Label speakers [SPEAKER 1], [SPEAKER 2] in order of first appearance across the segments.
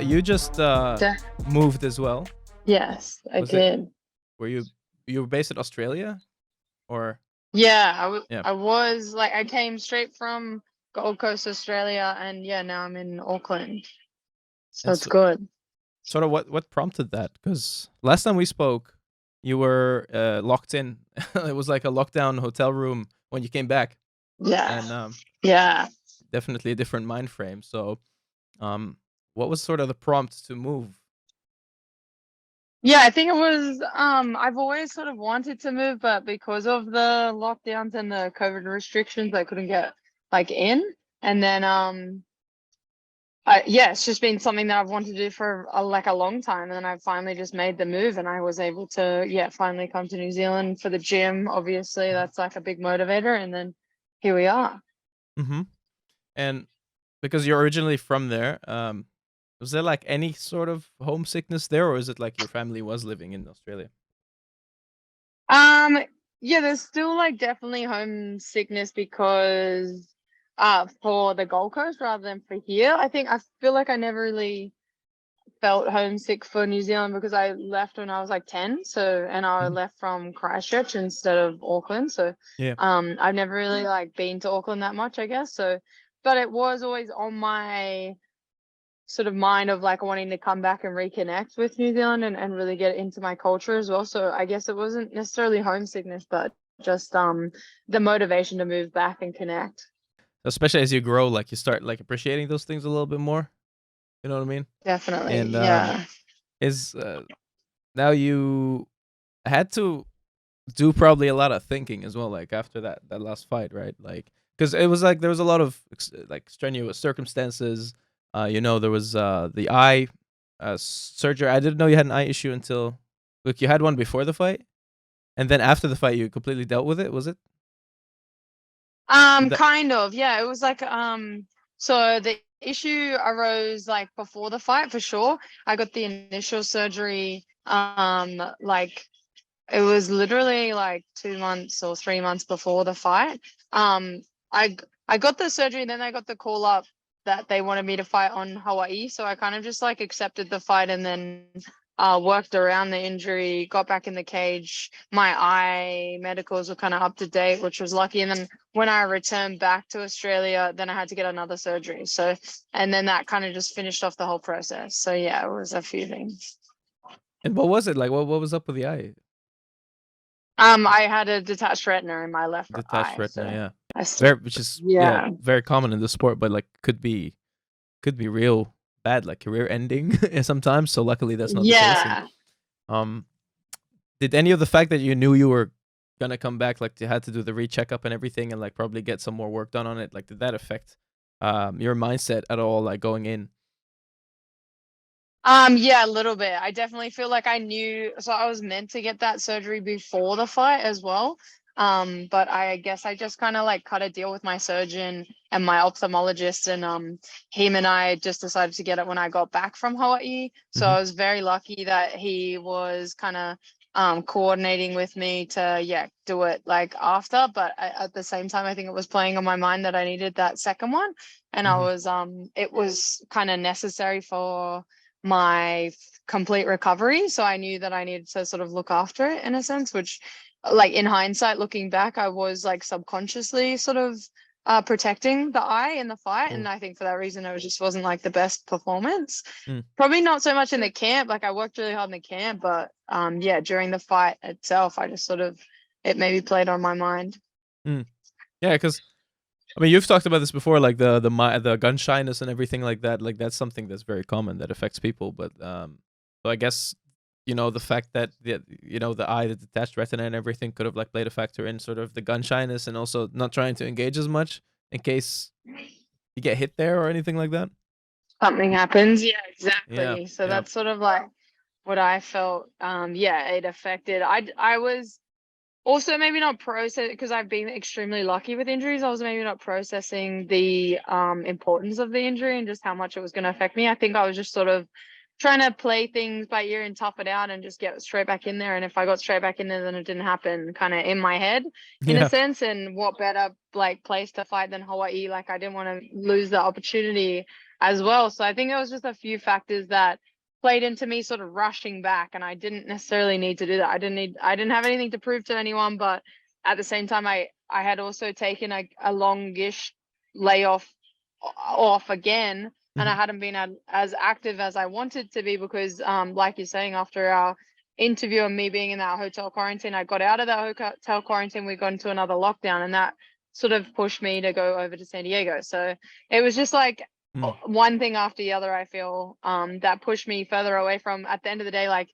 [SPEAKER 1] you just
[SPEAKER 2] De-
[SPEAKER 1] moved as well.
[SPEAKER 2] yes, I
[SPEAKER 1] Was it?
[SPEAKER 2] did.
[SPEAKER 1] Were you were based in Australia or?
[SPEAKER 2] Yeah,
[SPEAKER 1] Yeah,
[SPEAKER 2] I was like I came straight from Gold Coast, Australia, and yeah, now I'm in Auckland. So
[SPEAKER 1] and
[SPEAKER 2] it's good.
[SPEAKER 1] sort of what prompted that? Because last time we spoke, you were locked in. It was like a lockdown hotel room when you came back,
[SPEAKER 2] Yeah.
[SPEAKER 1] and
[SPEAKER 2] Yeah.
[SPEAKER 1] definitely a different mind frame. So, um, what was sort of the prompt to move?
[SPEAKER 2] Yeah, I think it was I've always sort of wanted to move, but because of the lockdowns and the COVID restrictions, I couldn't get like in. And then yeah, it's just been something that I've wanted to do for like a long time, and then I finally just made the move, and I was able to finally come to New Zealand for the gym. Obviously, that's like a big motivator, and then here we are.
[SPEAKER 1] Mm-hmm. And because you're originally from there, was there like any sort of homesickness there, or is it like your family was living in Australia?
[SPEAKER 2] Um, yeah, there's still like definitely homesickness because for the Gold Coast rather than for here. I feel like I never really felt homesick for New Zealand because I left when I was like 10. So, and I
[SPEAKER 1] Mhm.
[SPEAKER 2] left from Christchurch instead of Auckland. So,
[SPEAKER 1] Yeah.
[SPEAKER 2] I've never really like been to Auckland that much, I guess. So, but it was always on my sort of mind of like wanting to come back and reconnect with New Zealand and really get into my culture as well. So I guess it wasn't necessarily homesickness, but just the motivation to move back and connect.
[SPEAKER 1] Especially as you grow, like you start like appreciating those things a little bit more. You know what I mean?
[SPEAKER 2] Definitely.
[SPEAKER 1] And
[SPEAKER 2] Yeah.
[SPEAKER 1] is now you had to do probably a lot of thinking as well, like after that last fight, right? Like because it was like there was a lot of like strenuous circumstances. There was the eye surgery. I didn't know you had an eye issue until look, you had one before the fight, and then after the fight, you completely dealt with it. Was it? Did that?
[SPEAKER 2] Kind of. Yeah, it was like so the issue arose like before the fight for sure. I got the initial surgery like it was literally like 2 months or 3 months before the fight. Um, I got the surgery, then I got the call up that they wanted me to fight on Hawaii. So I kind of just like accepted the fight and then worked around the injury, got back in the cage. My eye medicals were kind of up to date, which was lucky. And then when I returned back to Australia, then I had to get another surgery. So, and then that kind of just finished off the whole process. So yeah, it was a few things.
[SPEAKER 1] And what was it like? What was up with the eye?
[SPEAKER 2] I had a detached retina in my left
[SPEAKER 1] Detached
[SPEAKER 2] eye,
[SPEAKER 1] retina,
[SPEAKER 2] so
[SPEAKER 1] yeah.
[SPEAKER 2] I still,
[SPEAKER 1] Very, which is yeah,
[SPEAKER 2] yeah,
[SPEAKER 1] very common in the sport, but like could be real bad, like career ending sometimes. So luckily that's not the case. And
[SPEAKER 2] yeah.
[SPEAKER 1] um, did any of the fact that you knew you were gonna come back, like you had to do the re-checkup and everything, and like probably get some more work done on it, like did that affect your mindset at all, like going in?
[SPEAKER 2] Yeah, a little bit. I definitely feel like I knew, so I was meant to get that surgery before the fight as well. But I guess I just kind of like cut a deal with my surgeon and my ophthalmologist, and him and I just decided to get it when I got back from Hawaii. So
[SPEAKER 1] Mm-hmm.
[SPEAKER 2] I was very lucky that he was kind of coordinating with me to do it like after, but at the same time I think it was playing on my mind that I needed that second one, and I
[SPEAKER 1] Mm-hmm.
[SPEAKER 2] was it was kind of necessary for my complete recovery. So I knew that I needed to sort of look after it in a sense, which, like in hindsight, looking back, I was like subconsciously sort of protecting the eye in the fight. And
[SPEAKER 1] Cool.
[SPEAKER 2] I think for that reason, it was just wasn't like the best performance.
[SPEAKER 1] Mm.
[SPEAKER 2] Probably not so much in the camp. Like I worked really hard in the camp, but yeah, during the fight itself, I just sort of, it maybe played on my mind.
[SPEAKER 1] Mm. Yeah, because I mean, you've talked about this before, like the gun shyness and everything like that. Like that's something that's very common that affects people. But so I guess the fact that the eye, the detached retina, and everything could have like played a factor in sort of the gun shyness and also not trying to engage as much in case you get hit there or anything like that.
[SPEAKER 2] Something happens. Yeah,
[SPEAKER 1] Yeah,
[SPEAKER 2] exactly. So
[SPEAKER 1] yeah.
[SPEAKER 2] that's sort of like what I felt. Yeah, it affected. I was also maybe not process because I've been extremely lucky with injuries. I was maybe not processing the importance of the injury and just how much it was going to affect me. I think I was just sort of trying to play things by ear and tough it out and just get straight back in there. And if I got straight back in there, then it didn't happen, kind of in my head in a
[SPEAKER 1] Yeah.
[SPEAKER 2] sense. And what better like place to fight than Hawaii? Like I didn't want to lose the opportunity as well. So I think it was just a few factors that played into me sort of rushing back, and I didn't necessarily need to do that. I didn't have anything to prove to anyone, but at the same time, I had also taken a longish layoff off again, and I
[SPEAKER 1] Mhm.
[SPEAKER 2] hadn't been as active as I wanted to be because, like you're saying, after our interview and me being in that hotel quarantine, I got out of that hotel quarantine. We got into another lockdown, and that sort of pushed me to go over to San Diego. So it was just like
[SPEAKER 1] Mm.
[SPEAKER 2] one thing after the other. I feel that pushed me further away from, at the end of the day, like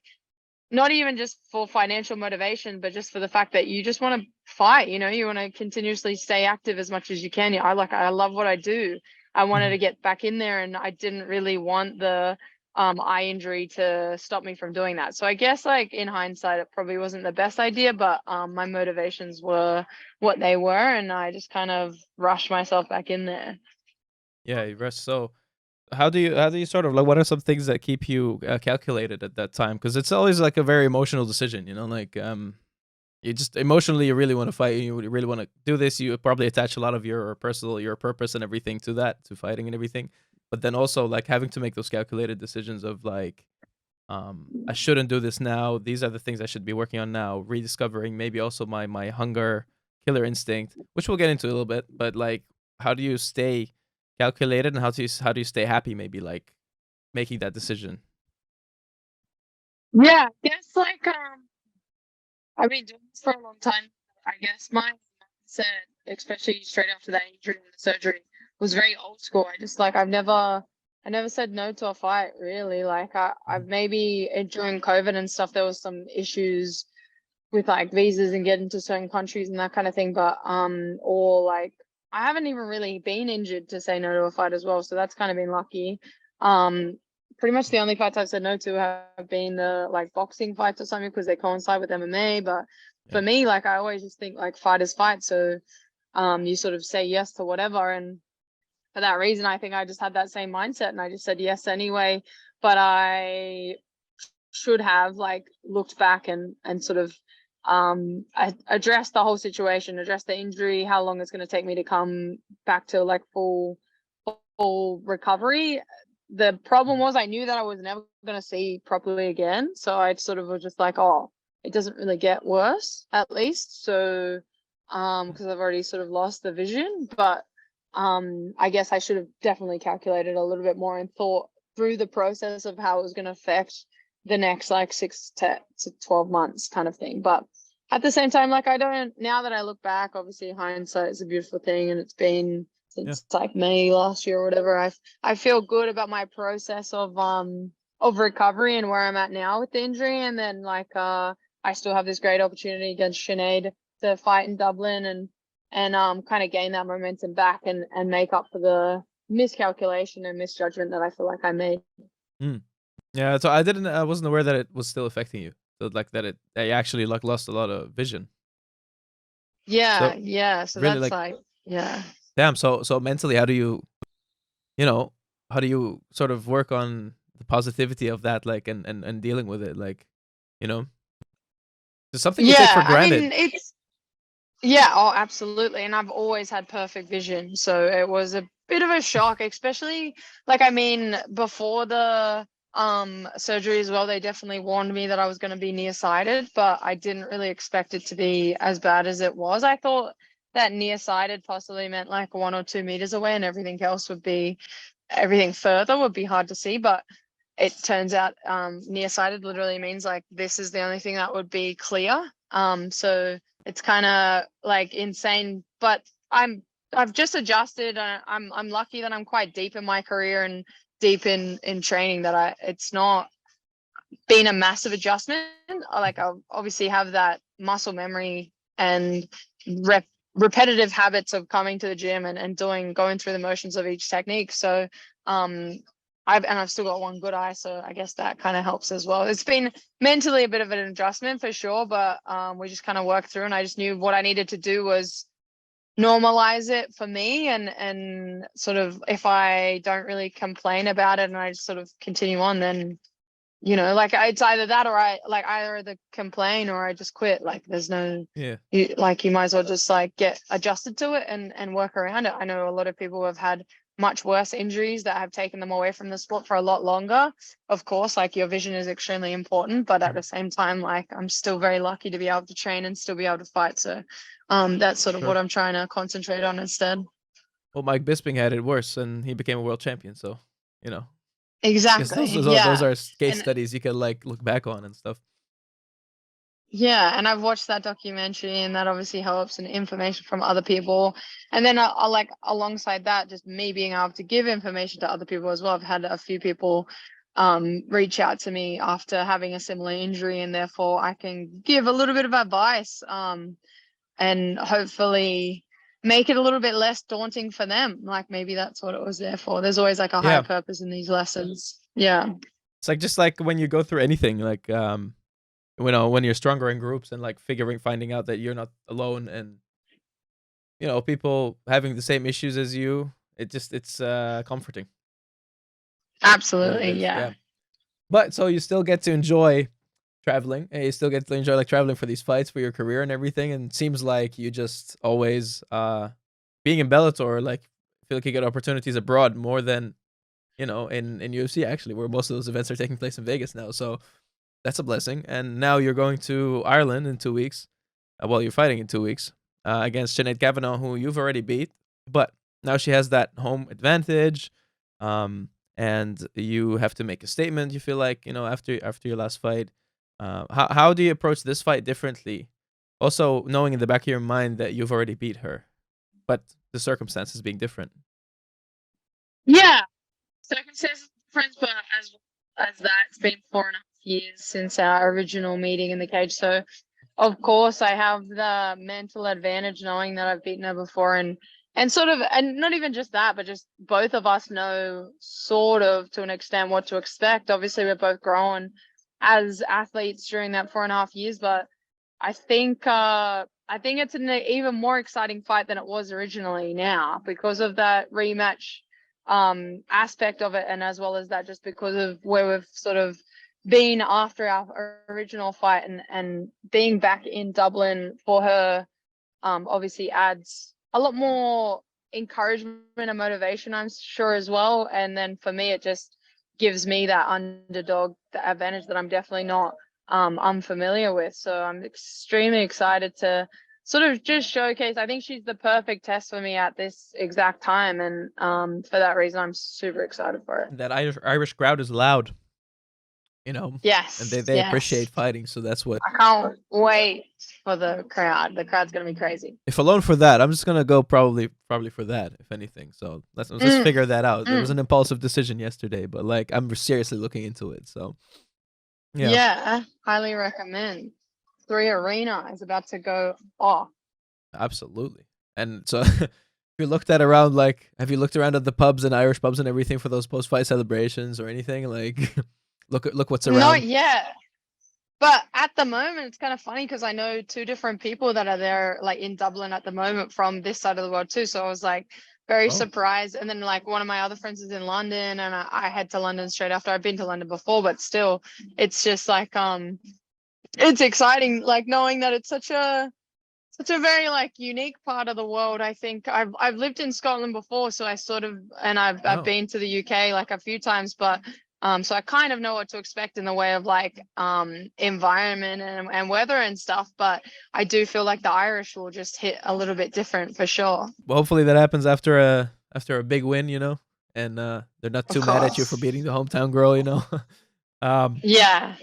[SPEAKER 2] not even just for financial motivation, but just for the fact that you just want to fight. You want to continuously stay active as much as you can. I love what I do. I wanted
[SPEAKER 1] Mhm.
[SPEAKER 2] to get back in there, and I didn't really want the eye injury to stop me from doing that. So I guess, like, in hindsight, it probably wasn't the best idea, but my motivations were what they were, and I just kind of rushed myself back in there.
[SPEAKER 1] Yeah, you rest. So how do you sort of like what are some things that keep you calculated at that time? Because it's always like a very emotional decision, like you just emotionally you really want to fight, you really want to do this. You probably attach a lot of your purpose and everything to that, to fighting and everything. But then also like having to make those calculated decisions of like, I shouldn't do this now. These are the things I should be working on now. Rediscovering maybe also my hunger, killer instinct, which we'll get into a little bit. But like, how do you stay calculated, and how do you stay happy? Maybe like making that decision.
[SPEAKER 2] Yeah, I guess, like, I've been doing this for a long time. I guess my mindset, especially straight after that injury and the surgery, was very old school. I never said no to a fight, really. Like, I've
[SPEAKER 1] Mhm.
[SPEAKER 2] maybe during COVID and stuff, there was some issues with like visas and getting to certain countries and that kind of thing. But or like, I haven't even really been injured to say no to a fight as well. So that's kind of been lucky. Um, Pretty much the only fights I've said no to have been the like boxing fights or something because they coincide with MMA. But
[SPEAKER 1] Yeah.
[SPEAKER 2] for me, like, I always just think like fighters fight. So you sort of say yes to whatever. And for that reason, I think I just had that same mindset and I just said yes anyway. But I should have like looked back and sort of addressed the whole situation, addressed the injury, how long it's going to take me to come back to like full recovery. The problem
[SPEAKER 1] Mhm.
[SPEAKER 2] was I knew that I was never going to see properly again, so I sort of was just like, oh, it doesn't really get worse, at least. So because I've already sort of lost the vision. But I guess I should have definitely calculated a little bit more and thought through the process of how it was going to affect the next like 6 to 12 months kind of thing. But at the same time, like, I don't, now that I look back, obviously hindsight is a beautiful thing, and it's been
[SPEAKER 1] Yeah.
[SPEAKER 2] since like May last year or whatever. I feel good about my process of recovery and where I'm at now with the injury. And then like I still have this great opportunity against Sinead to fight in Dublin and kind of gain that momentum back and make up for the miscalculation and misjudgment that I feel like I made.
[SPEAKER 1] Mm. Yeah. So I wasn't aware that it was still affecting you. So like that you actually like lost a lot of vision.
[SPEAKER 2] Yeah,
[SPEAKER 1] So
[SPEAKER 2] yeah. So
[SPEAKER 1] really
[SPEAKER 2] that's
[SPEAKER 1] like,
[SPEAKER 2] like, yeah.
[SPEAKER 1] damn. So mentally, you know, how do you sort of work on the positivity of that, like, and dealing with it, like, you know, it's something you take for
[SPEAKER 2] Yeah, I
[SPEAKER 1] granted.
[SPEAKER 2] mean, it's, yeah, oh, absolutely. And I've always had perfect vision. So it was a bit of a shock, especially like, I mean, before the surgery as well, they definitely warned me that I was going to be nearsighted, but I didn't really expect it to be as bad as it was. I thought that nearsighted possibly meant like 1 or 2 meters away and everything further would be hard to see. But it turns out nearsighted literally means like this is the only thing that would be clear. So it's kind of like insane, but I've just adjusted. I'm lucky that I'm quite deep in my career and deep in training that it's not been a massive adjustment. Like, I obviously have that muscle memory and rep repetitive habits of coming to the gym and going through the motions of each technique. So um I've still got one good eye, so I guess that kind of helps as well. It's been mentally a bit of an adjustment for sure, but we just kind of worked through, and I just knew what I needed to do was normalize it for me and sort of, if I don't really complain about it and I just sort of continue on, then like, it's either that or I like either the complain or I just quit. Like, there's no,
[SPEAKER 1] Yeah.
[SPEAKER 2] you might as well just like get adjusted to it and work around it. I know a lot of people have had much worse injuries that have taken them away from the sport for a lot longer. Of course, like your vision is extremely important, but at the same time, like I'm still very lucky to be able to train and still be able to fight. So that's sort of what
[SPEAKER 1] Sure.
[SPEAKER 2] I'm trying to concentrate on instead.
[SPEAKER 1] Well, Mike Bisping had it worse, and he became a world champion. So, you know, because
[SPEAKER 2] Exactly.
[SPEAKER 1] those
[SPEAKER 2] Yeah.
[SPEAKER 1] are case
[SPEAKER 2] And
[SPEAKER 1] studies you could like look back on and stuff.
[SPEAKER 2] yeah, and I've watched that documentary, and that obviously helps, and information from other people. And then I like alongside that, just me being able to give information to other people as well. I've had a few people reach out to me after having a similar injury, and therefore I can give a little bit of advice and hopefully make it a little bit less daunting for them. Like maybe that's what it was there for. There's always like a higher
[SPEAKER 1] Yeah,
[SPEAKER 2] purpose in these lessons. Yeah.
[SPEAKER 1] it's like just like when you go through anything, like when you're stronger in groups and like finding out that you're not alone, and people having the same issues as you. It's comforting. It really
[SPEAKER 2] Absolutely.
[SPEAKER 1] is.
[SPEAKER 2] Yeah.
[SPEAKER 1] Yeah. But so you still get to enjoy traveling, and you still get to enjoy like traveling for these fights for your career and everything. And it seems like you just always being in Bellator, like feel like you get opportunities abroad more than in UFC actually, where most of those events are taking place in Vegas now. So that's a blessing. And now you're going to Ireland in 2 weeks. Well, you're fighting in 2 weeks against Sinead Kavanagh, who you've already beat, but now she has that home advantage. And you have to make a statement. You feel like after your last fight. How do you approach this fight differently? Also, knowing in the back of your mind that you've already beat her, but the circumstances being different.
[SPEAKER 2] Yeah. Circumstances different, but as that, it's been 4.5 years since our original meeting in the cage. So of course I have the mental advantage knowing that I've beaten her before, and sort of, and not even just that, but just both of us know sort of to an extent what to expect. Obviously we're both grown as athletes during that 4.5 years, but I think it's an even more exciting fight than it was originally now because of that rematch aspect of it, and as well as that just because of where we've sort of been after our original fight, and being back in Dublin for her obviously adds a lot more encouragement and motivation, I'm sure, as well. And then for me it just gives me that underdog advantage that I'm definitely not unfamiliar with. So I'm extremely excited to sort of just showcase. I think she's the perfect test for me at this exact time, and for that reason I'm super excited for it.
[SPEAKER 1] That Irish crowd is loud, and
[SPEAKER 2] Yes,
[SPEAKER 1] they
[SPEAKER 2] yes.
[SPEAKER 1] appreciate fighting. So that's what.
[SPEAKER 2] I can't wait for the crowd. The crowd's gonna be crazy.
[SPEAKER 1] If alone for that, I'm just gonna go probably for that, if anything. So let's
[SPEAKER 2] Mm,
[SPEAKER 1] figure that out. It was
[SPEAKER 2] mm.
[SPEAKER 1] an impulsive decision yesterday, but like I'm seriously looking into it. So yeah,
[SPEAKER 2] Yeah, highly recommend. 3 Arena is about to go off.
[SPEAKER 1] absolutely. And so if you looked at around, like, have you looked around at the pubs and Irish pubs and everything for those post fight celebrations or anything? Like, look what's
[SPEAKER 2] Not
[SPEAKER 1] around.
[SPEAKER 2] yet. But at the moment, it's kind of funny because I know two different people that are there, like in Dublin at the moment from this side of the world too. So I was like very
[SPEAKER 1] Oh,
[SPEAKER 2] surprised. And then like one of my other friends is in London, and I head to London straight after. I've been to London before, but still, it's just like it's exciting, like knowing that it's such a very like unique part of the world. I think I've lived in Scotland before, so I sort of, and I've
[SPEAKER 1] oh,
[SPEAKER 2] been to the UK like a few times, but so I kind of know what to expect in the way of like environment and weather and stuff. But I do feel like the Irish will just hit a little bit different for sure.
[SPEAKER 1] well, hopefully that happens after a big win, and they're not
[SPEAKER 2] Of
[SPEAKER 1] too mad at you for
[SPEAKER 2] course.
[SPEAKER 1] beating the hometown girl. um,
[SPEAKER 2] Yeah.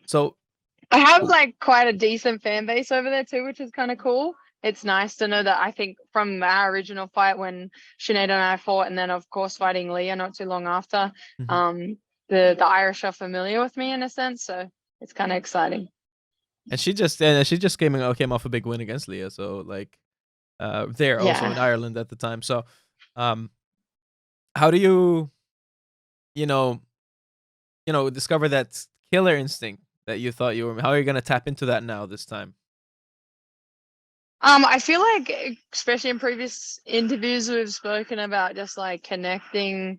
[SPEAKER 1] so
[SPEAKER 2] I have like quite a decent fan base over there too, which is kind of cool. It's nice to know that. I think from our original fight when Sinead and I fought, and then of course fighting Leah not too long after,
[SPEAKER 1] mhm.
[SPEAKER 2] um, the Irish are familiar with me in a sense, so it's kind of exciting.
[SPEAKER 1] And she just came off a big win against Leah, so like there also in
[SPEAKER 2] Yeah.
[SPEAKER 1] Ireland at the time. So um, how do you know discover that killer instinct that you thought you were? How are you gonna tap into that now this time?
[SPEAKER 2] I feel like, especially in previous interviews, we've spoken about just like connecting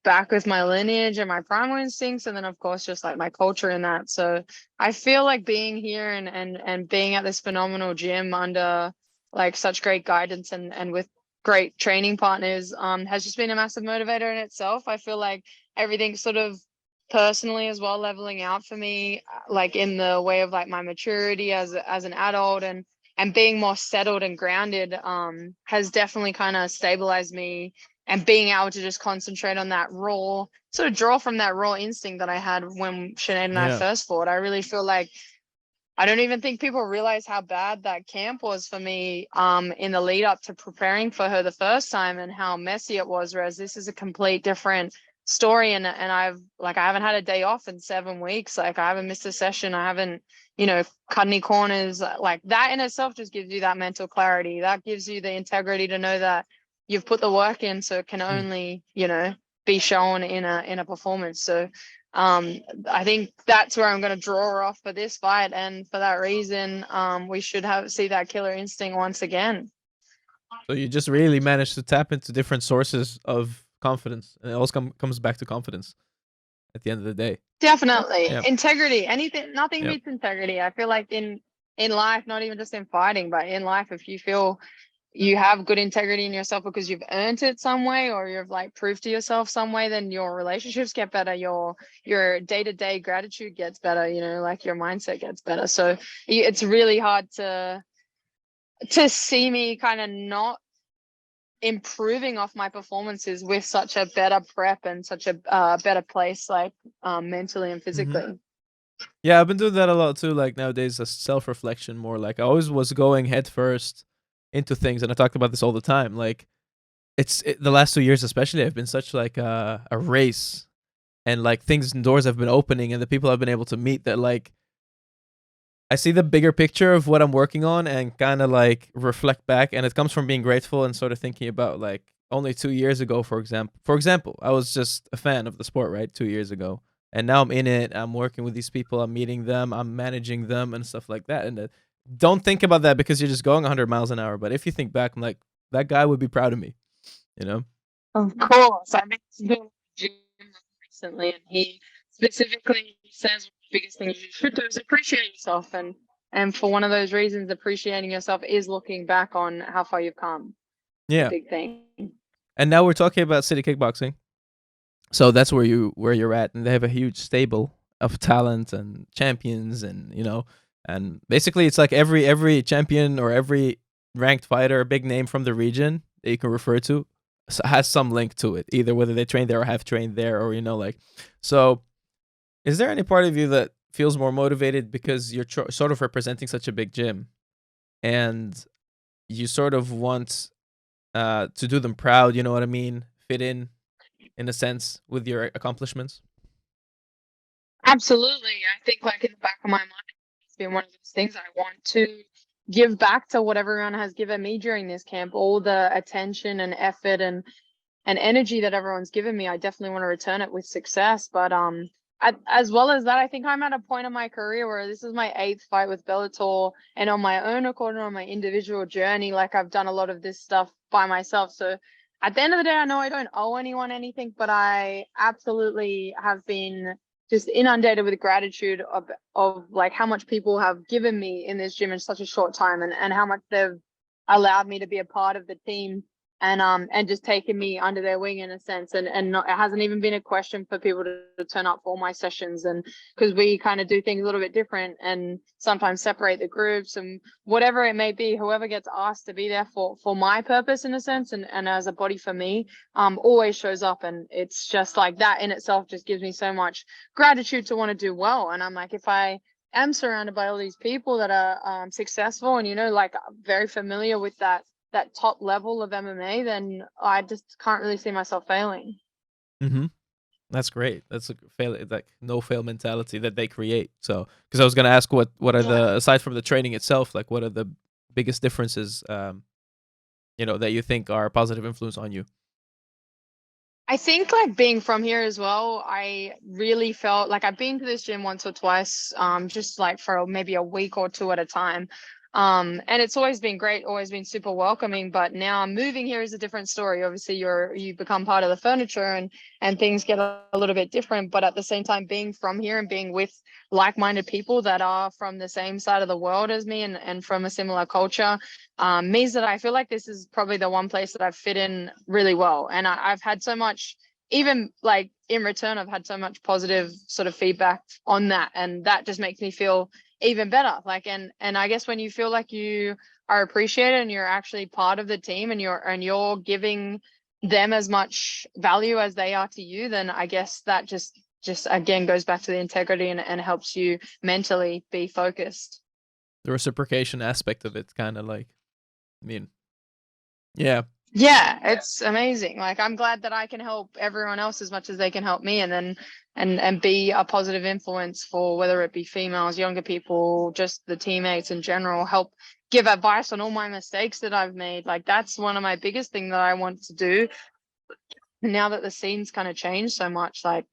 [SPEAKER 2] back with my lineage and my primal instincts, and then of course just like my culture in that. So I feel like being here and being at this phenomenal gym under like such great guidance and with great training partners has just been a massive motivator in itself. I feel like everything's sort of personally as well leveling out for me, like in the way of like my maturity as an adult, and being more settled and grounded has definitely kind of stabilized me, and being able to just concentrate on that raw, sort of draw from that raw instinct that I had when Sinead and I
[SPEAKER 1] Yeah.
[SPEAKER 2] first fought. I really feel like I don't even think people realize how bad that camp was for me in the lead up to preparing for her the first time, and how messy it was. Whereas this is a complete different story, and I haven't had a day off in 7 weeks. Like, I haven't missed a session. I haven't, cut any corners. Like, that in itself just gives you that mental clarity. That gives you the integrity to know that you've put the work in, so it can
[SPEAKER 1] Mm.
[SPEAKER 2] only, be shown in a performance. So I think that's where I'm going to draw off for this fight, and for that reason, we should see that killer instinct once again.
[SPEAKER 1] So you just really managed to tap into different sources of confidence, and it also comes back to confidence at the end of the day.
[SPEAKER 2] Definitely.
[SPEAKER 1] Yeah.
[SPEAKER 2] Integrity. Nothing
[SPEAKER 1] Yep.
[SPEAKER 2] beats integrity. I feel like in life, not even just in fighting, but in life, if you feel you have good integrity in yourself because you've earned it some way, or you've like proved to yourself some way, then your relationships get better, your day-to-day gratitude gets better, like your mindset gets better. So it's really hard to see me kind of not improving off my performances with such a better prep and such a better place, like mentally and
[SPEAKER 1] Mm-hmm.
[SPEAKER 2] physically.
[SPEAKER 1] Yeah, I've been doing that a lot too. Like nowadays, a self-reflection more. Like I always was going head first into things, and I talked about this all the time. Like the last 2 years, especially, have been such like a race, and like things and doors have been opening, and the people I've been able to meet, that like I see the bigger picture of what I'm working on and kind of like reflect back, and it comes from being grateful and sort of thinking about like only 2 years ago, for example, I was just a fan of the sport, right? 2 years ago, and now I'm in it. I'm working with these people. I'm meeting them. I'm managing them and stuff like that. And don't think about that because you're just going 100 miles an hour. But if you think back, I'm like, that guy would be proud of me, you know?
[SPEAKER 2] Of course. I've been to the gym recently, and he specifically says one of the biggest things you should do is appreciate yourself. And for one of those reasons, appreciating yourself is looking back on how far you've come. It's a
[SPEAKER 1] Yeah.
[SPEAKER 2] big thing.
[SPEAKER 1] And now we're talking about City Kickboxing. So that's where you're at, and they have a huge stable of talent and champions, and and basically it's like every champion or every ranked fighter, a big name from the region that you can refer to, has some link to it, either whether they train there or have trained there, or like. So is there any part of you that feels more motivated because you're sort of representing such a big gym, and you sort of want to do them proud, you know what I mean, fit in a sense with your accomplishments?
[SPEAKER 2] Absolutely. I think, like, in the back of my mind, it's been one of those things I want to give back to what everyone has given me during this camp, all the attention and effort and energy that everyone's given me. I definitely want to return it with success. But as well as that, I think I'm at a point in my career where this is my 8th fight with Bellator, and on my own accord, on my individual journey, like, I've done a lot of this stuff by myself. So at the end of the day, I know I don't owe anyone anything, but I absolutely have been just inundated with gratitude of like how much people have given me in this gym in such a short time, and how much they've allowed me to be a part of the team, and just taken me under their wing in a sense, and not, it hasn't even been a question for people to turn up for all my sessions, and because we kind of do things a little bit different and sometimes separate the groups and whatever it may be, whoever gets asked to be there for my purpose in a sense, and as a body for me, always shows up. And it's just like that in itself just gives me so much gratitude to want to do well. And I'm like, if I am surrounded by all these people that are successful and like very familiar with that top level of MMA, then I just can't really see myself failing.
[SPEAKER 1] Mm-hmm. That's great. That's a fail, like no fail mentality that they create. So, because I was gonna ask what are
[SPEAKER 2] Yeah.
[SPEAKER 1] the, aside from the training itself, like what are the biggest differences, that you think are a positive influence on you?
[SPEAKER 2] I think, like, being from here as well, I really felt like I've been to this gym once or twice, just like for maybe a week or two at a time. And it's always been great, always been super welcoming. But now moving here is a different story. Obviously, you become part of the furniture, and things get a little bit different. But at the same time, being from here and being with like-minded people that are from the same side of the world as me, and from a similar culture, means that I feel like this is probably the one place that I've fit in really well. And I've had so much, even like in return, I've had so much positive sort of feedback on that, and that just makes me feel even better. Like, and I guess when you feel like you are appreciated and you're actually part of the team, and you're giving them as much value as they are to you, then I guess that just again goes back to the integrity, and helps you mentally be focused.
[SPEAKER 1] The reciprocation aspect of it's kind of like, I mean, yeah.
[SPEAKER 2] Yeah, it's amazing. Like, I'm glad that I can help everyone else as much as they can help me, and then and be a positive influence for, whether it be females, younger people, just the teammates in general, help give advice on all my mistakes that I've made. Like, that's one of my biggest thing that I want to do now that the scene's kind of changed so much. Like,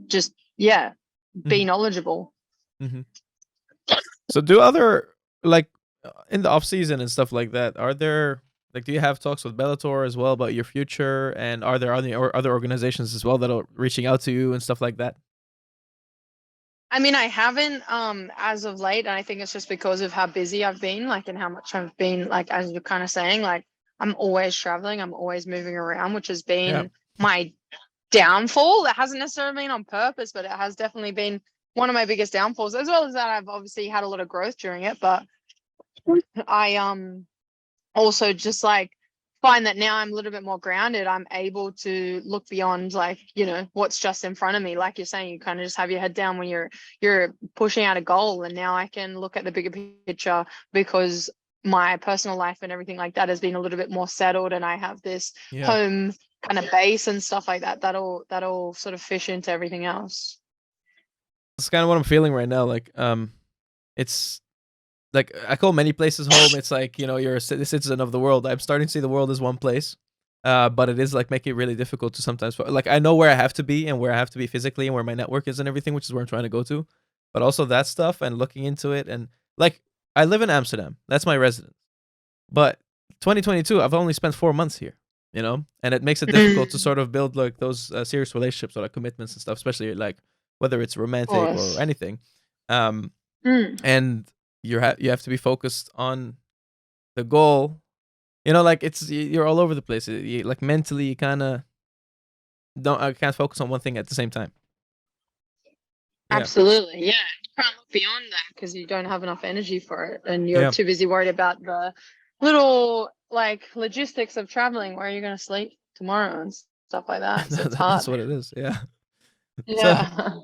[SPEAKER 2] just, yeah, be
[SPEAKER 1] Mhm.
[SPEAKER 2] knowledgeable.
[SPEAKER 1] Mhm. So do other, like, in the off season and stuff like that, are there, like, do you have talks with Bellator as well about your future? And are there other organizations as well that are reaching out to you and stuff like that?
[SPEAKER 2] I mean, I haven't as of late, and I think it's just because of how busy I've been, like, and how much I've been, like, as you're kind of saying, like, I'm always traveling, I'm always moving around, which has
[SPEAKER 1] Yeah.
[SPEAKER 2] been my downfall. That hasn't necessarily been on purpose, but it has definitely been one of my biggest downfalls, as well as that I've obviously had a lot of growth during it. But I also just like find that now I'm a little bit more grounded. I'm able to look beyond, like, what's just in front of me. Like you're saying, you kind of just have your head down when you're pushing out a goal, and now I can look at the bigger picture, because my personal life and everything like that has been a little bit more settled, and I have this
[SPEAKER 1] Yeah.
[SPEAKER 2] home kind of base and stuff like that, that'll sort of fish into everything else.
[SPEAKER 1] That's kind of what I'm feeling right now. Like, it's like I call many places home. It's like, you're a citizen of the world. I'm starting to see the world as one place. But it is like making it really difficult to sometimes, like, I know where I have to be and where I have to be physically and where my network is and everything, which is where I'm trying to go to. But also that stuff and looking into it, and like, I live in Amsterdam. That's my residence. But 2022, I've only spent 4 months here, and it makes it difficult to
[SPEAKER 2] Mm,
[SPEAKER 1] sort of build like those serious relationships or like commitments and stuff, especially like whether it's
[SPEAKER 2] of
[SPEAKER 1] romantic or
[SPEAKER 2] course.
[SPEAKER 1] anything. Um,
[SPEAKER 2] Mm.
[SPEAKER 1] and you have to be focused on the goal. Like, you're all over the place. Like, mentally, you kind of don't I can't focus on one thing at the same time. Yeah.
[SPEAKER 2] Absolutely. Yeah. You can't look beyond that because you don't have enough energy for it, and you're
[SPEAKER 1] Yeah.
[SPEAKER 2] too busy worried about the little, like, logistics of traveling, where you're going to sleep tomorrow and stuff like that. So it's
[SPEAKER 1] That's
[SPEAKER 2] hard.
[SPEAKER 1] what it is. Yeah. So
[SPEAKER 2] Yeah.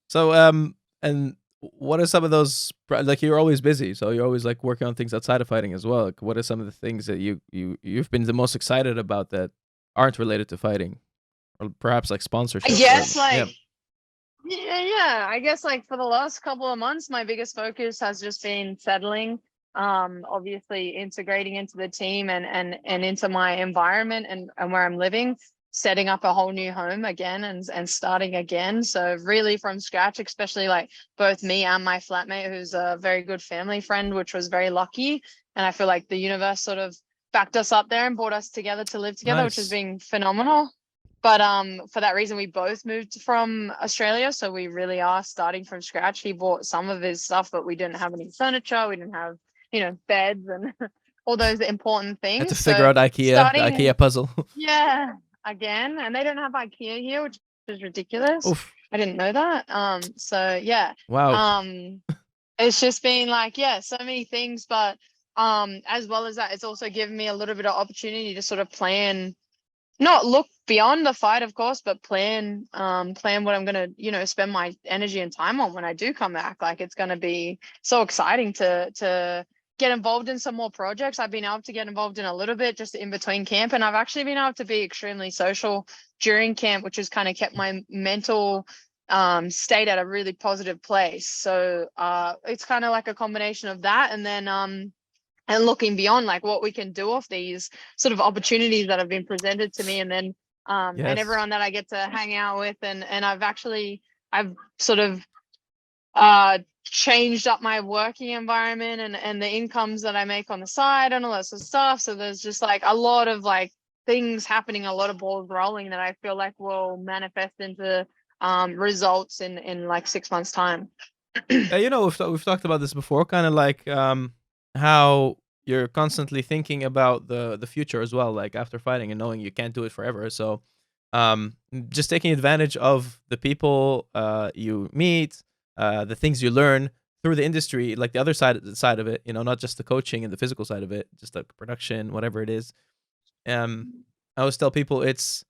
[SPEAKER 1] so and what are some of those like, you're always busy, so you're always like working on things outside of fighting as well. Like, what are some of the things that you've been the most excited about that aren't related to fighting, or perhaps like
[SPEAKER 2] I
[SPEAKER 1] sponsorships or
[SPEAKER 2] guess,
[SPEAKER 1] yeah.
[SPEAKER 2] like, yeah, I guess, like, for the last couple of months, my biggest focus has just been settling. Obviously integrating into the team, and into my environment, and where I'm living, setting up a whole new home again, and starting again. So really from scratch, especially like both me and my flatmate, who's a very good family friend, which was very lucky. And I feel like the universe sort of backed us up there and brought us together to live together, which has
[SPEAKER 1] Nice.
[SPEAKER 2] been phenomenal. But for that reason, we both moved from Australia, so we really are starting from scratch. He bought some of his stuff, but we didn't have any furniture. We didn't have, beds and all those important
[SPEAKER 1] Had to
[SPEAKER 2] things.
[SPEAKER 1] figure
[SPEAKER 2] So
[SPEAKER 1] out the
[SPEAKER 2] starting,
[SPEAKER 1] IKEA puzzle.
[SPEAKER 2] yeah, again, and they don't have IKEA here, which is ridiculous.
[SPEAKER 1] Oof.
[SPEAKER 2] I didn't know that. So yeah,
[SPEAKER 1] Wow.
[SPEAKER 2] um, it's just been like, yeah, so many things, but as well as that, it's also given me a little bit of opportunity to sort of plan, not look beyond the fight, of course, but plan what I'm gonna, spend my energy and time on when I do come back. Like, it's gonna be so exciting to get involved in some more projects. I've been able to get involved in a little bit just in between camp, and I've actually been able to be extremely social during camp, which has kind of kept my mental state at a really positive place. So it's kind of like a combination of that, and then and looking beyond, like, what we can do off these sort of opportunities that have been presented to me, and then and
[SPEAKER 1] Yes.
[SPEAKER 2] everyone that I get to hang out with, and I've sort of changed up my working environment and the incomes that I make on the side and all that sort of stuff. So there's just like a lot of like things happening, a lot of balls rolling that I feel like will manifest into results in like 6 months time.
[SPEAKER 1] You know, we've talked about this before, kind of like how you're constantly thinking about the future as well, like after fighting and knowing you can't do it forever. So, just taking advantage of the people you meet, the things you learn through the industry, like the other side of it, you know, not just the coaching and the physical side of it, just like production, whatever it is. I always tell people it's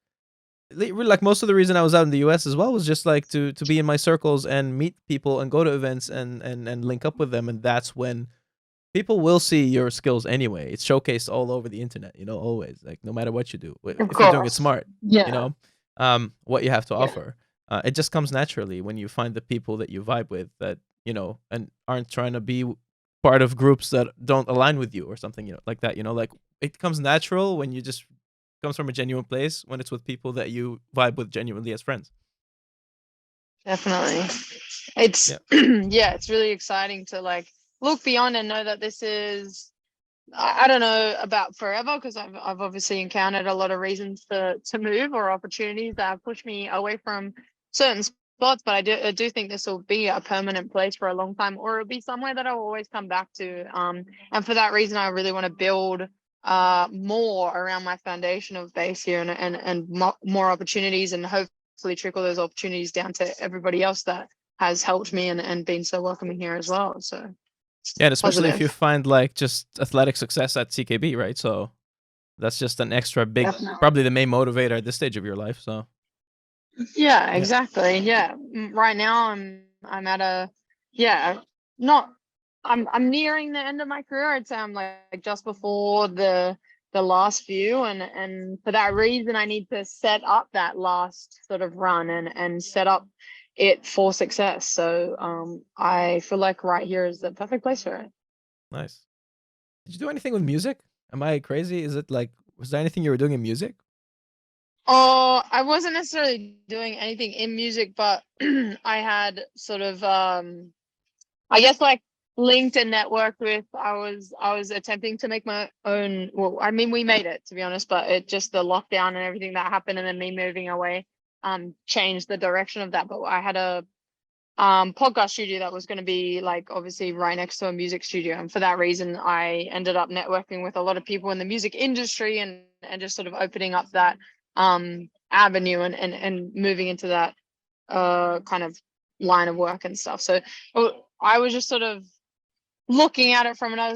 [SPEAKER 1] like most of the reason I was out in the US as well was just like to be in my circles and meet people and go to events and link up with them, and that's when people will see your skills anyway. It's showcased all over the internet, you know, always, like no matter what you do,
[SPEAKER 2] Of
[SPEAKER 1] if you're doing it
[SPEAKER 2] course.
[SPEAKER 1] smart, you
[SPEAKER 2] Yeah.
[SPEAKER 1] know, what you have to
[SPEAKER 2] Yeah.
[SPEAKER 1] offer. It just comes naturally when you find the people that you vibe with that, you know, and aren't trying to be part of groups that don't align with you or something, you know, like that, you know, like it comes natural when you just comes from a genuine place when it's with people that you vibe with genuinely as friends.
[SPEAKER 2] Definitely. It's
[SPEAKER 1] Yeah.
[SPEAKER 2] yeah, it's really exciting to like look beyond and know that this is I don't know about forever because I've obviously encountered a lot of reasons to move or opportunities that have pushed me away from certain spots, but I do think this will be a permanent place for a long time, or it'll be somewhere that I'll always come back to. And for that reason, I really want to build more around my foundation of base here and more opportunities and hopefully trickle those opportunities down to everybody else that has helped me and been so welcoming here as well. So
[SPEAKER 1] Yeah, and especially if you
[SPEAKER 2] positive.
[SPEAKER 1] find like just athletic success at CKB, right? So that's just an extra big,
[SPEAKER 2] Definitely.
[SPEAKER 1] probably the main motivator at this stage of your life. So
[SPEAKER 2] Yeah,
[SPEAKER 1] yeah,
[SPEAKER 2] exactly. Yeah. Right now I'm at a yeah, not I'm nearing the end of my career. I'd say I'm like just before the last few and for that reason I need to set up that last sort of run and set up it for success. So I feel like right here is the perfect place for it.
[SPEAKER 1] nice. Did you do anything with music? Am I crazy? Is it like was there anything you were doing in music?
[SPEAKER 2] Oh, I wasn't necessarily doing anything in music, but I had sort of I guess like linked and networked with I was attempting to make my own well, I mean we made it to be honest, but it just the lockdown and everything that happened and then me moving away changed the direction of that. But I had a podcast studio that was going to be like obviously right next to a music studio, and for that reason I ended up networking with a lot of people in the music industry and just sort of opening up that avenue and moving into that kind of line of work and stuff. So I was just sort of looking at it from another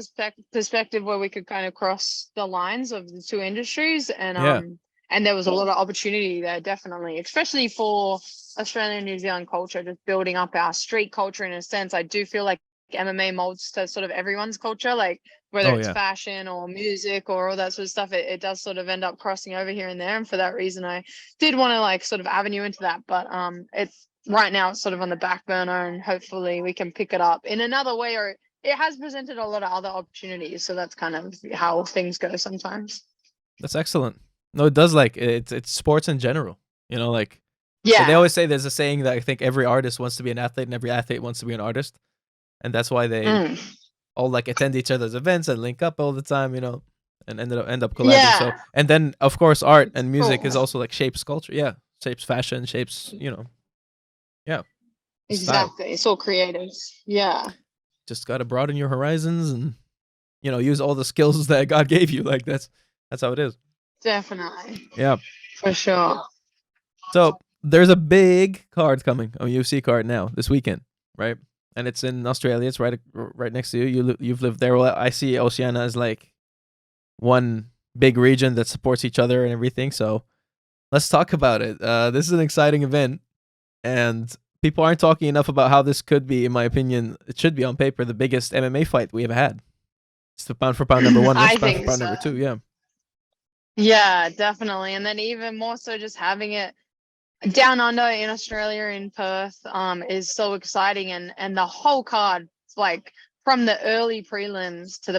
[SPEAKER 2] perspective where we could kind of cross the lines of the two industries
[SPEAKER 1] Yeah.
[SPEAKER 2] and there was a lot of opportunity there, definitely, especially for Australian and New Zealand culture, just building up our street culture in a sense. I do feel like MMA molds to sort of everyone's culture, like whether
[SPEAKER 1] Oh
[SPEAKER 2] it's
[SPEAKER 1] yeah.
[SPEAKER 2] fashion or music or all that sort of stuff, it does sort of end up crossing over here and there. And for that reason, I did want to like sort of avenue into that. But it's right now it's sort of on the back burner and hopefully we can pick it up in another way or it has presented a lot of other opportunities. So that's kind of how things go sometimes.
[SPEAKER 1] That's excellent. No, it does like it's sports in general. You know, like they
[SPEAKER 2] Yeah.
[SPEAKER 1] always say there's a saying that I think every artist wants to be an athlete and every athlete wants to be an artist. And that's why they
[SPEAKER 2] Mm.
[SPEAKER 1] all like attend each other's events and link up all the time, you know, and end up collabing. So
[SPEAKER 2] Yeah.
[SPEAKER 1] and then of course art
[SPEAKER 2] It's
[SPEAKER 1] and music
[SPEAKER 2] cool.
[SPEAKER 1] is also like shapes culture. Yeah. Shapes fashion, shapes, you know, yeah, style.
[SPEAKER 2] Exactly. It's all creative. Yeah.
[SPEAKER 1] Just gotta broaden your horizons and you know, use all the skills that God gave you. Like that's how it is.
[SPEAKER 2] Definitely.
[SPEAKER 1] Yeah.
[SPEAKER 2] For sure.
[SPEAKER 1] So there's a big card coming, a UFC card now this weekend, right? And it's in Australia. It's right next to you. You've lived there. Well, I see Oceania as like one big region that supports each other and everything. So let's talk about it. This is an exciting event, and people aren't talking enough about how this could be, in my opinion, it should be on paper the biggest MMA fight we ever had. It's the pound for pound number one versus
[SPEAKER 2] I
[SPEAKER 1] pound for
[SPEAKER 2] think
[SPEAKER 1] pound
[SPEAKER 2] so.
[SPEAKER 1] number two. Yeah.
[SPEAKER 2] Yeah, definitely. And then even more so just having it down under in Australia in Perth is so exciting and the whole card like from the early prelims to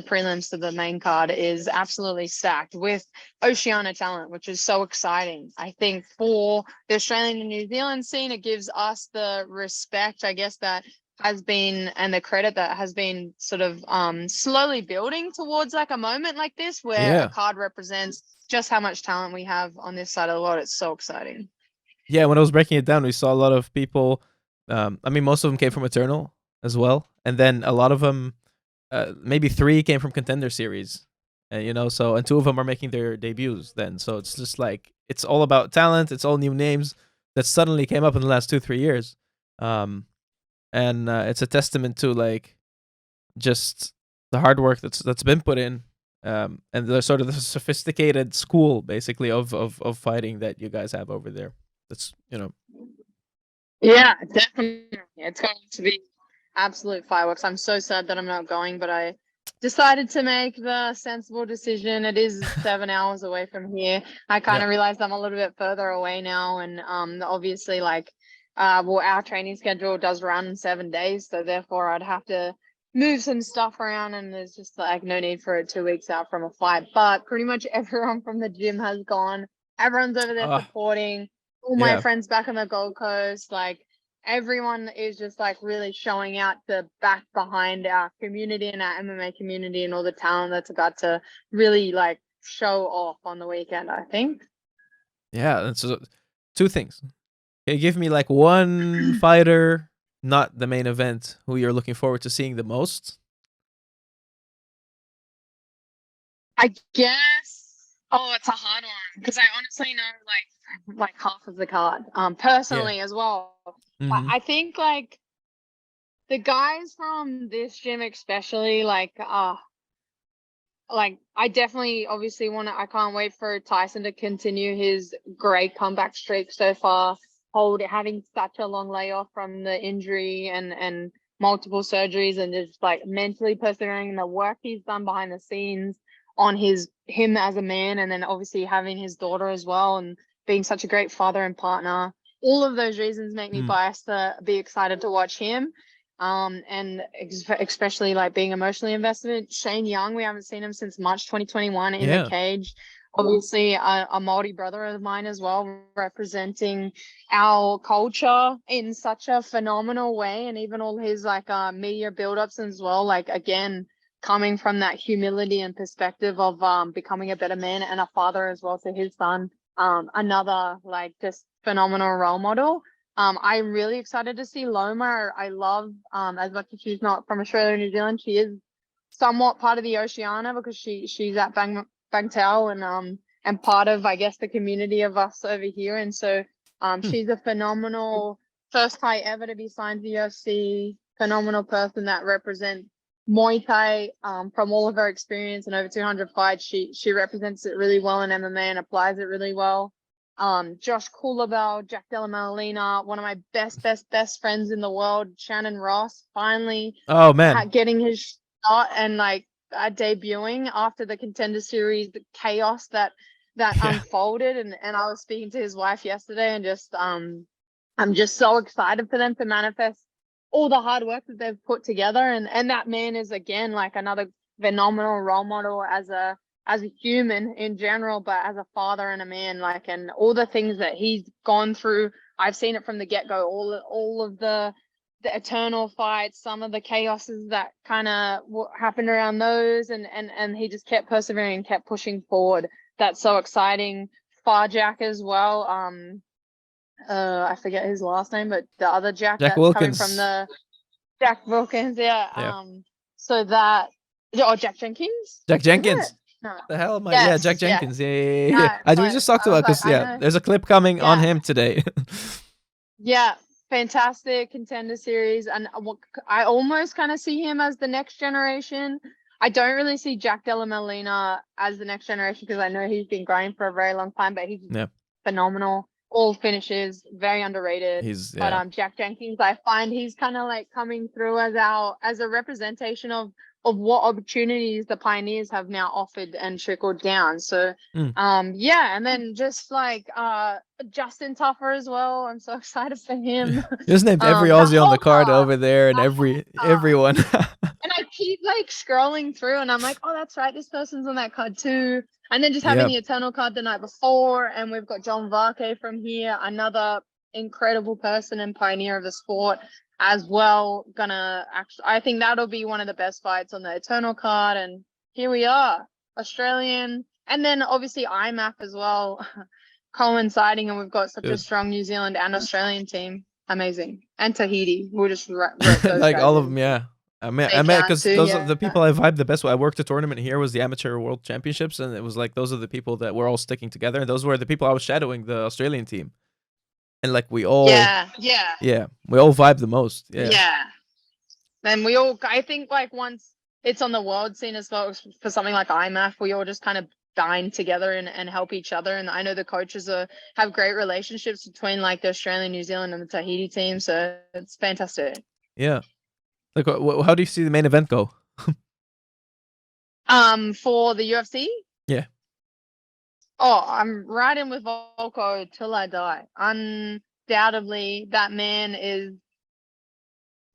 [SPEAKER 2] the main card is absolutely stacked with Oceania talent, which is so exciting. I think for the Australian and New Zealand scene, it gives us the respect, I guess, that has been, and the credit that has been sort of slowly building towards like a moment like this where a
[SPEAKER 1] Yeah.
[SPEAKER 2] card represents just how much talent we have on this side of the world. It's so exciting.
[SPEAKER 1] Yeah, when I was breaking it down, we saw a lot of people. I mean, most of them came from Eternal as well, and then a lot of them, maybe 3 came from Contender Series, and so and 2 of them are making their debuts. Then, so it's just like it's all about talent. It's all new names that suddenly came up in the last 2-3 years, and it's a testament to like just the hard work that's been put in, and the sort of the sophisticated school basically of fighting that you guys have over there. That's
[SPEAKER 2] Yeah, definitely. It's going to be absolute fireworks. I'm so sad that I'm not going, but I decided to make the sensible decision. It is 7 hours away from here. I kind of realized I'm a little bit further away now, and obviously, like, well, our training schedule does run 7 days, so therefore I'd have to move some stuff around, and there's just like no need for it 2 weeks out from a fight. But pretty much everyone from the gym has gone. Everyone's over there supporting. All my
[SPEAKER 1] yeah.
[SPEAKER 2] friends back on the Gold Coast, like everyone is just like really showing out the back behind our community and our MMA community and all the talent that's about to really like show off on the weekend, I think.
[SPEAKER 1] Yeah, that's 2 things. Can you give me like one fighter, not the main event, who you're looking forward to seeing the most?
[SPEAKER 2] I guess. Oh, it's a hard one because I honestly know like half of the card. Personally as well. But
[SPEAKER 1] Mm-hmm.
[SPEAKER 2] I think like the guys from this gym especially like I definitely obviously I can't wait for Tyson to continue his great comeback streak so far, having such a long layoff from the injury and multiple surgeries, and just like mentally persevering, the work he's done behind the scenes on him as a man, and then obviously having his daughter as well, and being such a great father and partner. All of those reasons make me biased to be excited to watch him. And especially like being emotionally invested. Shane Young, we haven't seen him since March 2021 in the cage. Obviously, a Maori brother of mine as well, representing our culture in such a phenomenal way, and even all his like media build-ups as well. Like again, coming from that humility and perspective of becoming a better man and a father as well to his son. Another like just phenomenal role model. I'm really excited to see Loma. I love, as much as she's not from Australia or New Zealand, she is somewhat part of the Oceania because she's at Bangtao and part of, I guess, the community of us over here. And so she's a phenomenal first Thai ever to be signed to the UFC, phenomenal person that represents Muay Thai from all of her experience and over 200 fights. She represents it really well in MMA and applies it really well. Josh Coolabel, Jack Della Madalena, one of my best friends in the world, Shannon Ross, finally getting his shot and like debuting after the Contender Series, the chaos that unfolded. And I was speaking to his wife yesterday, and just I'm just so excited for them to manifest all the hard work that they've put together. And that man is again like another phenomenal role model as a human in general, but as a father and a man, like, and all the things that he's gone through. I've seen it from the get-go, all of the eternal fights, some of the chaoses that kind of happened around those, and he just kept persevering and kept pushing forward. That's so exciting. Farjack as well. I forget his last name, but the other Jack that's
[SPEAKER 1] Wilkins.
[SPEAKER 2] coming from the Jack Wilkins, yeah. So that Jack Jenkins.
[SPEAKER 1] Jack Jenkins.
[SPEAKER 2] No.
[SPEAKER 1] The hell am I? Yes, Jack Jenkins. Yeah. We just talked about because there's a clip coming on him today.
[SPEAKER 2] Yeah, fantastic Contender Series, and I almost kind of see him as the next generation. I don't really see Jack Della Madalena as the next generation because I know he's been growing for a very long time, but he's phenomenal. All finishes, very underrated. But Jack Jenkins, I find he's kind of like coming through as a representation of what opportunities the Pioneers have now offered and trickled down. So and then just like Justin Tuffer as well. I'm so excited for him.
[SPEAKER 1] Just named every Aussie on the card over there, and everyone.
[SPEAKER 2] And I keep like scrolling through, and I'm like, oh, that's right, this person's on that card too. And then just having the Eternal card the night before, and we've got John Varkey from here, another incredible person and pioneer of the sport. as well. I think that'll be one of the best fights on the Eternal card. And here we are, Australian, and then obviously IMAF as well, coinciding, and we've got such a strong New Zealand and Australian team. Amazing. And Tahiti. We'll just rope those
[SPEAKER 1] like
[SPEAKER 2] guys
[SPEAKER 1] all of
[SPEAKER 2] in.
[SPEAKER 1] them, yeah. I met
[SPEAKER 2] They count
[SPEAKER 1] because
[SPEAKER 2] too,
[SPEAKER 1] those are
[SPEAKER 2] yeah.
[SPEAKER 1] the people I vibe the best with. I worked a tournament here, was the Amateur World Championships, and it was like those are the people that were all sticking together. And those were the people I was shadowing, the Australian team. And like we all we all vibe the most. Yeah.
[SPEAKER 2] Then I think like once it's on the world scene as well for something like IMAF, we all just kind of dine together and help each other. And I know the coaches have great relationships between like the Australian, New Zealand, and the Tahiti team. So it's fantastic.
[SPEAKER 1] Yeah. Like, how do you see the main event go?
[SPEAKER 2] For the UFC?
[SPEAKER 1] Yeah.
[SPEAKER 2] Oh, I'm riding with Volko till I die. Undoubtedly, that man is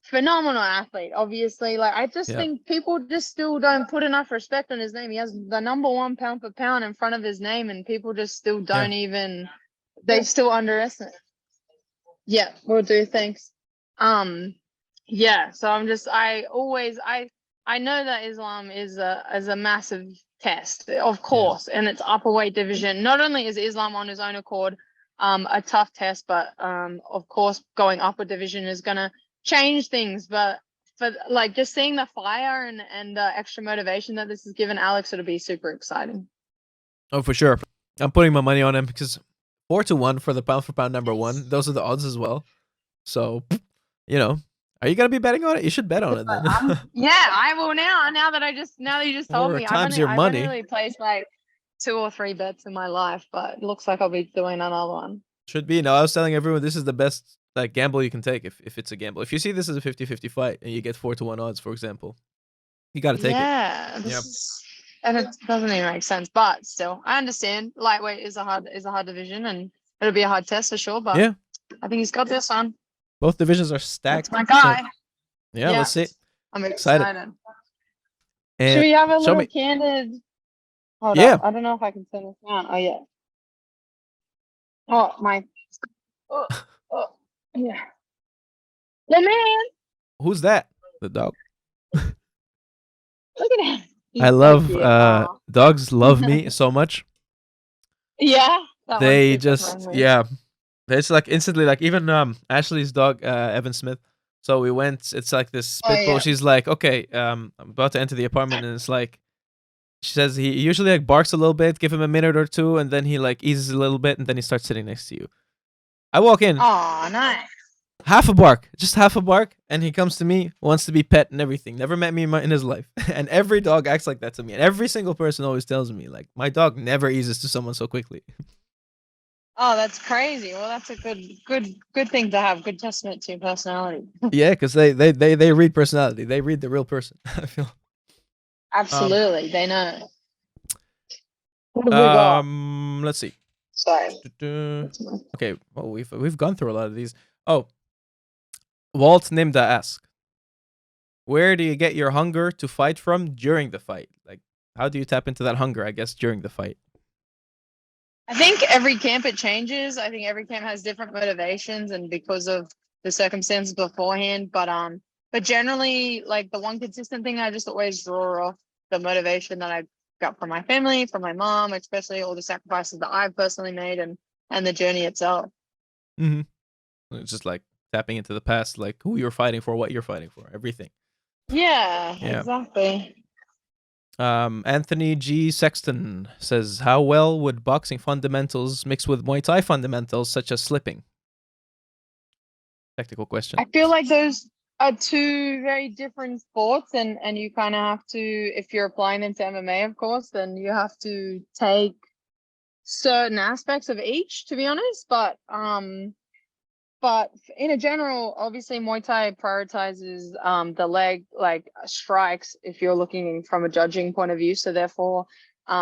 [SPEAKER 2] phenomenal athlete. Obviously, like I just think people just still don't put enough respect on his name. He has the #1 pound for pound in front of his name, and people just still don't even. They still underestimate. Yeah, we'll do. Thanks. Yeah. So I know that Islam is a massive test, of course, and it's upper weight division. Not only is Islam on his own accord a tough test, but of course going upper division is gonna change things. But like just seeing the fire and the extra motivation that this has given Alex, it'll be super exciting.
[SPEAKER 1] Oh, for sure. I'm putting my money on him because 4-1 for the pound for pound #1. Those are the odds as well. So, are you gonna be betting on it? You should bet on it then.
[SPEAKER 2] Yeah, I will now. Now that you just told me,
[SPEAKER 1] times your money.
[SPEAKER 2] I've only placed like 2 or 3 bets in my life, but it looks like I'll be doing another one.
[SPEAKER 1] Should be. No, I was telling everyone this is the best like gamble you can take if it's a gamble. If you see this as a 50-50 fight and you get 4-1 odds, for example, you got to take it.
[SPEAKER 2] Yeah, and it doesn't even make sense, but still, I understand. Lightweight is a hard division, and it'll be a hard test for sure. But
[SPEAKER 1] yeah,
[SPEAKER 2] I think he's got this one.
[SPEAKER 1] Both divisions are stacked.
[SPEAKER 2] That's my guy.
[SPEAKER 1] So, yeah, let's see.
[SPEAKER 2] I'm excited.
[SPEAKER 1] And
[SPEAKER 2] should we have a little candid? Hold up. I don't know if I can turn this down. Oh yeah. Oh my. Yeah. The man.
[SPEAKER 1] Who's that? The dog.
[SPEAKER 2] Look at him.
[SPEAKER 1] I love dogs love me so much.
[SPEAKER 2] Yeah.
[SPEAKER 1] They just it's like instantly like even Ashley's dog Evan Smith. So we went. It's like this pit bull. She's like, okay, I'm about to enter the apartment, and it's like she says he usually like barks a little bit, give him a minute or two, and then he like eases a little bit, and then he starts sitting next to you. I walk in.
[SPEAKER 2] Oh, nice.
[SPEAKER 1] Just half a bark, and he comes to me, wants to be pet and everything. Never met me in his life, and every dog acts like that to me. And every single person always tells me like my dog never eases to someone so quickly.
[SPEAKER 2] Oh, that's crazy. Well, that's a good thing to have. Good testament to personality.
[SPEAKER 1] Yeah, because they read personality. They read the real person. I feel.
[SPEAKER 2] Absolutely, they know.
[SPEAKER 1] What have we got? Let's see.
[SPEAKER 2] Sorry.
[SPEAKER 1] Okay, well we've gone through a lot of these. Oh, Walt Nimda asks, where do you get your hunger to fight from during the fight? Like, how do you tap into that hunger? I guess during the fight.
[SPEAKER 2] I think every camp it changes. I think every camp has different motivations, and because of the circumstances beforehand. But generally, like the one consistent thing, I just always draw off the motivation that I got from my family, from my mom, especially all the sacrifices that I've personally made and the journey itself.
[SPEAKER 1] Mm-hmm. It's just like tapping into the past, like who you're fighting for, what you're fighting for, everything.
[SPEAKER 2] Yeah. Exactly.
[SPEAKER 1] Anthony G. Sexton says, how well would boxing fundamentals mix with Muay Thai fundamentals, such as slipping? Technical question.
[SPEAKER 2] I feel like those are two very different sports, and you kind of have to, if you're applying them to MMA, of course, then you have to take certain aspects of each, to be honest. But in a general, obviously Muay Thai prioritizes the leg, like strikes, if you're looking from a judging point of view. So therefore,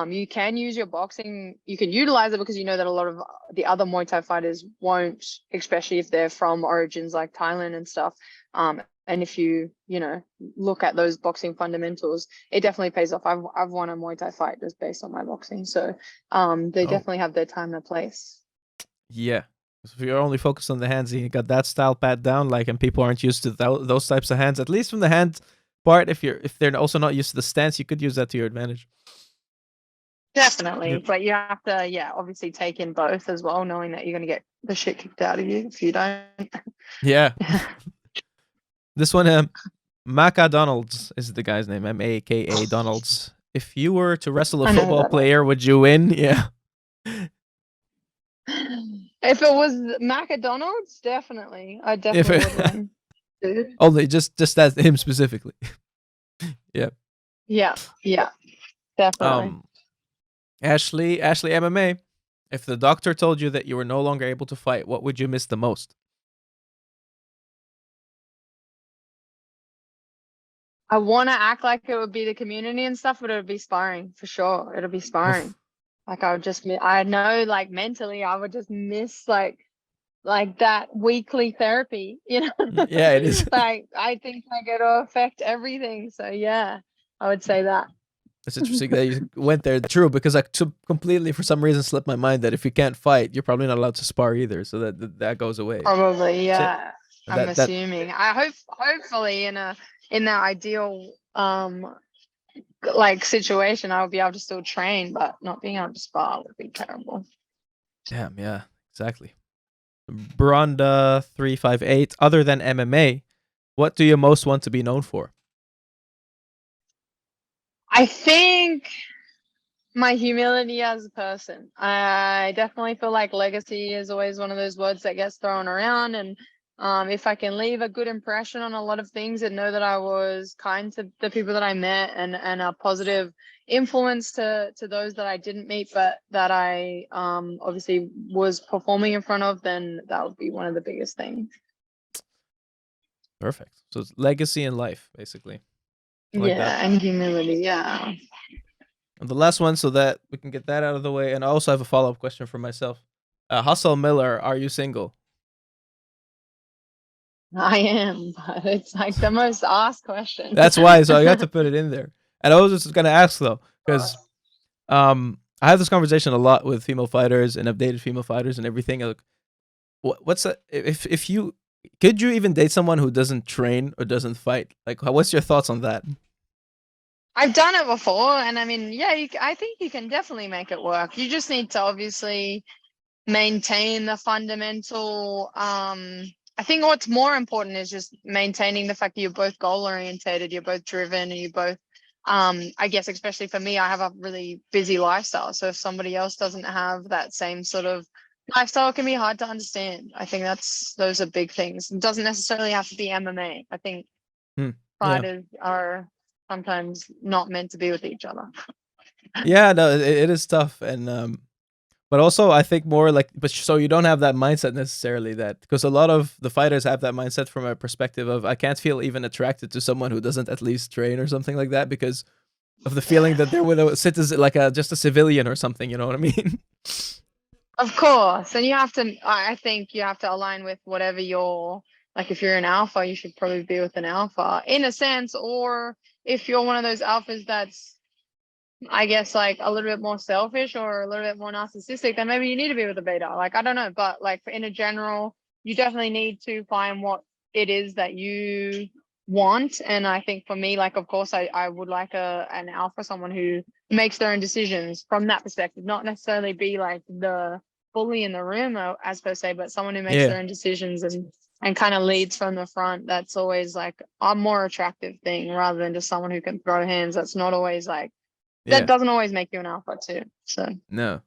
[SPEAKER 2] you can use your boxing, you can utilize it, because you know that a lot of the other Muay Thai fighters won't, especially if they're from origins like Thailand and stuff. And if you look at those boxing fundamentals, it definitely pays off. I've won a Muay Thai fight just based on my boxing. So they definitely have their time and place.
[SPEAKER 1] Yeah. if you're only focused on the hands and you got that style pat down, like, and people aren't used to those types of hands, at least from the hand part, if they're also not used to the stance, you could use that to your advantage.
[SPEAKER 2] Definitely.
[SPEAKER 1] Yep.
[SPEAKER 2] But you have to, yeah, obviously take in both as well, knowing that you're going to get the shit kicked out of you if you don't.
[SPEAKER 1] Yeah. This one, Maka Donalds is the guy's name. Maka Donalds. If you were to wrestle a football player, would you win? Yeah.
[SPEAKER 2] If it was McDonald's, definitely. I definitely would win. Dude.
[SPEAKER 1] Only just as him specifically. Yeah.
[SPEAKER 2] Yeah. Yeah. Definitely.
[SPEAKER 1] Ashley MMA. If the doctor told you that you were no longer able to fight, what would you miss the most?
[SPEAKER 2] I want to act like it would be the community and stuff, but it would be sparring for sure. It'll be sparring. Like I would just, I know, like mentally, I would just miss like that weekly therapy, you know?
[SPEAKER 1] Yeah, it is.
[SPEAKER 2] Like I think like it'll affect everything. So yeah, I would say that.
[SPEAKER 1] It's interesting that you went there. True, because I completely, for some reason, slipped my mind that if you can't fight, you're probably not allowed to spar either. So that goes away.
[SPEAKER 2] Probably, yeah. So I'm assuming. I hopefully in that ideal like situation, I would be able to still train, but not being able to spar would be terrible.
[SPEAKER 1] Damn, yeah, exactly. Bronda 358. Other than MMA, what do you most want to be known for?
[SPEAKER 2] I think my humility as a person. I definitely feel like legacy is always one of those words that gets thrown around, and if I can leave a good impression on a lot of things and know that I was kind to the people that I met and a positive influence to those that I didn't meet, but that I obviously was performing in front of, then that would be one of the biggest things.
[SPEAKER 1] Perfect. So it's legacy in life, basically.
[SPEAKER 2] Like that. And humility, yeah.
[SPEAKER 1] And the last one, so that we can get that out of the way. And I also have a follow-up question for myself. Hustle Miller, are you single?
[SPEAKER 2] I am, but it's like the most asked question.
[SPEAKER 1] That's why, so I got to put it in there. And I was just gonna ask though, because I have this conversation a lot with female fighters, and I've dated female fighters and everything. Like, what's that? If you could you even date someone who doesn't train or doesn't fight? Like, what's your thoughts on that?
[SPEAKER 2] I've done it before, and I mean, yeah, I think you can definitely make it work. You just need to obviously maintain the fundamental. I think what's more important is just maintaining the fact that you're both goal orientated, you're both driven, and you both. I guess especially for me, I have a really busy lifestyle. So if somebody else doesn't have that same sort of lifestyle, it can be hard to understand. I think those are big things. It doesn't necessarily have to be MMA. I think fighters are sometimes not meant to be with each other.
[SPEAKER 1] Yeah, no, it is tough, and but also I think more like, but so you don't have that mindset necessarily, that because a lot of the fighters have that mindset from a perspective of I can't feel even attracted to someone who doesn't at least train or something like that because of the feeling that they're with a citizen, like just a civilian or something. You know what I mean?
[SPEAKER 2] Of course, and you have to. I think you have to align with whatever you're like. If you're an alpha, you should probably be with an alpha in a sense, or if you're one of those alphas that's, I guess, like a little bit more selfish or a little bit more narcissistic, then maybe you need to be with a beta. Like, I don't know, but like in a general, you definitely need to find what it is that you want. And I think for me, like, of course, I would like an alpha, someone who makes their own decisions from that perspective, not necessarily be like the bully in the room as per se, but someone who makes their own decisions and kind of leads from the front. That's always like a more attractive thing rather than just someone who can throw hands. That's not always like, that doesn't always make you an alpha too. So
[SPEAKER 1] no,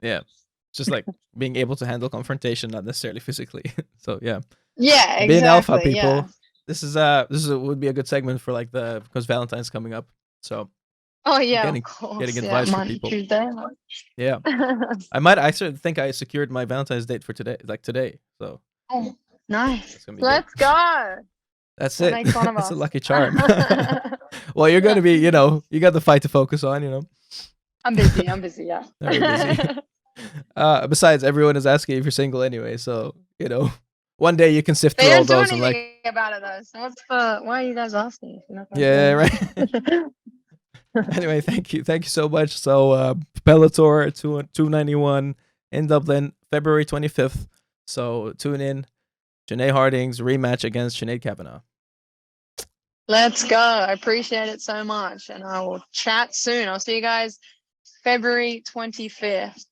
[SPEAKER 1] yeah, it's just like being able to handle confrontation, not necessarily physically. So yeah,
[SPEAKER 2] exactly.
[SPEAKER 1] Being alpha, people. Yeah. This would be a good segment for like because Valentine's coming up. So
[SPEAKER 2] of course,
[SPEAKER 1] getting advice for people.
[SPEAKER 2] Tuesday.
[SPEAKER 1] Yeah, I certainly think I secured my Valentine's date for today, like today. So
[SPEAKER 2] nice. Let's go.
[SPEAKER 1] That's it. It's a lucky charm. Well, you're going to be, you got the fight to focus on,
[SPEAKER 2] I'm busy, yeah.
[SPEAKER 1] Very busy. Besides, everyone is asking if you're single anyway, so, one day you can sift through all those and like...
[SPEAKER 2] about it though, so why are you guys asking?
[SPEAKER 1] Yeah, right. Anyway, thank you so much. So, Bellator 291 in Dublin, February 25th. So tune in. Janay Harding's rematch against Sinead Kavanagh.
[SPEAKER 2] Let's go. I appreciate it so much. And I will chat soon. I'll see you guys February 25th.